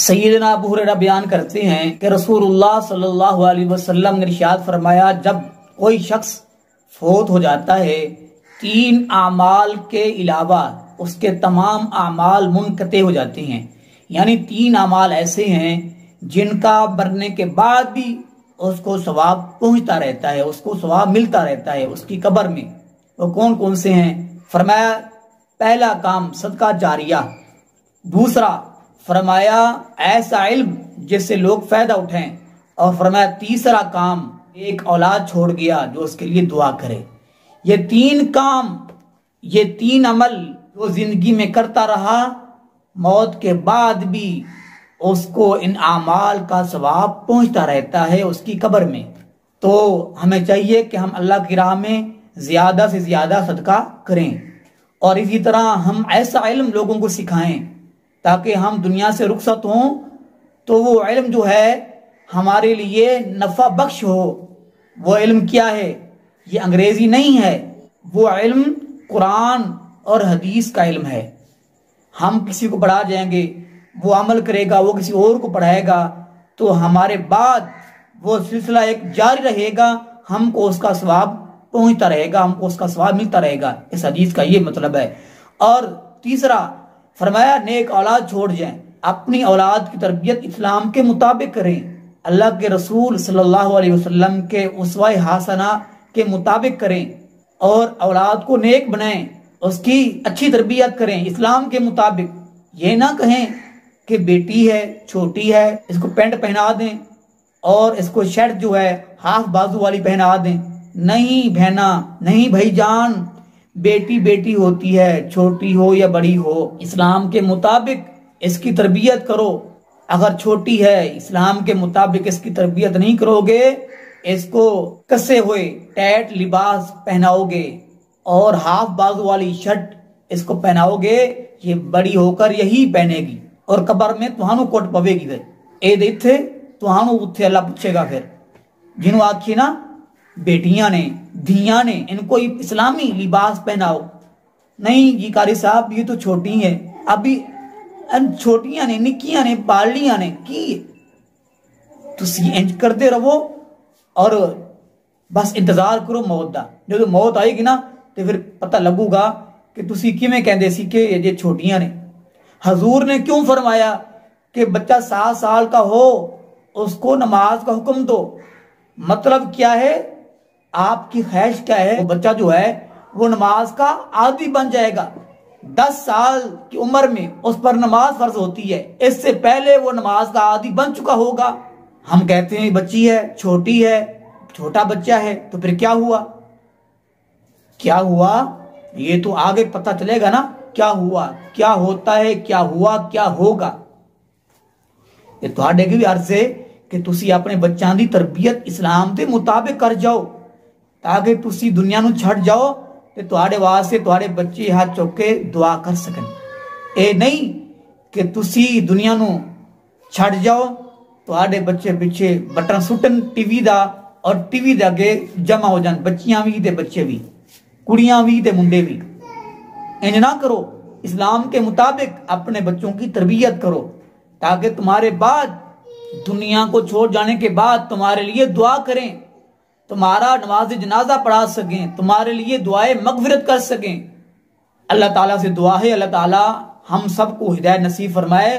سیدنا ابو ہریرہ بیان کرتے ہیں کہ رسول اللہ صلی اللہ علیہ وسلم نے ارشاد فرمایا، جب کوئی شخص فوت ہو جاتا ہے 3 اعمال کے علاوہ اس کے تمام اعمال منقطع ہو جاتے ہیں۔ یعنی 3 اعمال ایسے ہیں جن کا مرنے کے بعد بھی اس کو ثواب پہنچتا رہتا ہے، اس کو ثواب ملتا رہتا ہے اس کی قبر میں۔ وہ کون کون سے ہیں؟ فرمایا پہلا کام صدقہ جاریہ، دوسرا فرمایا ایسا علم جس سے لوگ فائدہ اٹھائیں، اور فرمایا تیسرا کام ایک اولاد چھوڑ گیا جو اس کے لیے دعا کرے۔ یہ 3 کام، یہ 3 عمل جو زندگی میں کرتا رہا، موت کے بعد بھی اس کو ان اعمال کا ثواب پہنچتا رہتا ہے اس کی قبر میں۔ تو ہمیں چاہیے کہ ہم اللہ کی راہ میں زیادہ سے زیادہ صدقہ کریں، اور اسی طرح ہم ایسا علم لوگوں کو سکھائیں تاکہ ہم دنیا سے رخصت ہوں تو وہ علم جو ہے ہمارے لیے نفع بخش ہو۔ وہ علم کیا ہے؟ یہ انگریزی نہیں ہے، وہ علم قرآن اور حدیث کا علم ہے۔ ہم کسی کو پڑھا جائیں گے، وہ عمل کرے گا، وہ کسی اور کو پڑھائے گا، تو ہمارے بعد وہ سلسلہ ایک جاری رہے گا، ہم کو اس کا ثواب پہنچتا رہے گا، ہم کو اس کا ثواب ملتا رہے گا۔ اس حدیث کا یہ مطلب ہے۔ اور تیسرا فرمایا نیک اولاد چھوڑ جائیں، اپنی اولاد کی تربیت اسلام کے مطابق کریں، اللہ کے رسول صلی اللہ علیہ وسلم کے اسوہ حسنہ کے مطابق کریں، اور اولاد کو نیک بنائیں، اس کی اچھی تربیت کریں اسلام کے مطابق۔ یہ نہ کہیں کہ بیٹی ہے، چھوٹی ہے، اس کو پینٹ پہنا دیں اور اس کو شرٹ جو ہے ہاف بازو والی پہنا دیں۔ نہیں بہنا، نہیں بھائی جان، بیٹی بیٹی ہوتی ہے، چھوٹی ہو یا بڑی ہو، اسلام کے مطابق اس کی تربیت کرو۔ اگر چھوٹی ہے، اسلام کے مطابق اس کی تربیت نہیں کرو گے، اس کو کسے ہوئے ٹائٹ لباس پہناؤ گے اور ہاف بازو والی شرٹ اس کو پہناؤ گے، یہ بڑی ہو کر یہی پہنے گی، اور قبر میں تہانو کوٹ پوے گی۔ اے دیتھے تہانو اتھے اللہ پوچھے گا۔ پھر جنہوں آکھی نا بیٹیاں نے، دھیاں نے، ان کو اسلامی لباس پہناؤ۔ نہیں جی قاری صاحب، یہ تو چھوٹی ہیں، ابھی چھوٹیاں نے، نکیاں نے، پالڑیاں نے کی تسی انج کرتے رہو اور بس انتظار کرو موت دا۔ جو موت آئے گی نا تو پھر پتہ لگو گا کہ تسی کیویں کہندے سی کہ یہ چھوٹیاں نے۔ حضور نے کیوں فرمایا کہ بچہ 7 سال کا ہو اس کو نماز کا حکم دو؟ مطلب کیا ہے؟ آپ کی خواہش کیا ہے؟ وہ بچہ جو ہے وہ نماز کا عادی بن جائے گا۔ 10 سال کی عمر میں اس پر نماز فرض ہوتی ہے، اس سے پہلے وہ نماز کا عادی بن چکا ہوگا۔ ہم کہتے ہیں بچی ہے، چھوٹی ہے، چھوٹا بچہ ہے، تو پھر کیا ہوا؟ کیا ہوا؟ یہ تو آگے پتہ چلے گا نا کیا ہوا، کیا ہوتا ہے، کیا ہوا، کیا ہوگا۔ یہ تہاڈے بھی عرض ہے کہ تسی اپنے بچوں دی تربیت اسلام دے مطابق کر جاؤ، تاکہ تسی دنیا نو چھڑ جاؤ تے تہاڈے واسطے تہاڈے بچے ہاتھ چک کے دعا کر سکن۔ اے نہیں کہ تسی دنیا نو چھڑ جاؤ، تہاڈے بچے پیچھے بٹن سٹن ٹی وی دا، اور ٹی وی دے اگے جمع ہو جان بچیاں بھی تے بچے بھی، کڑیاں بھی تے منڈے بھی۔ انج نہ کرو، اسلام کے مطابق اپنے بچوں کی تربیت کرو، تاکہ تمہارے بعد دنیا کو چھوڑ جانے کے بعد تمہارے لیے دعا کریں، تمہارا نماز جنازہ پڑھا سکیں، تمہارے لیے دعائیں مغفرت کر سکیں۔ اللہ تعالیٰ سے دعا ہے اللہ تعالیٰ ہم سب کو ہدایت نصیب فرمائے۔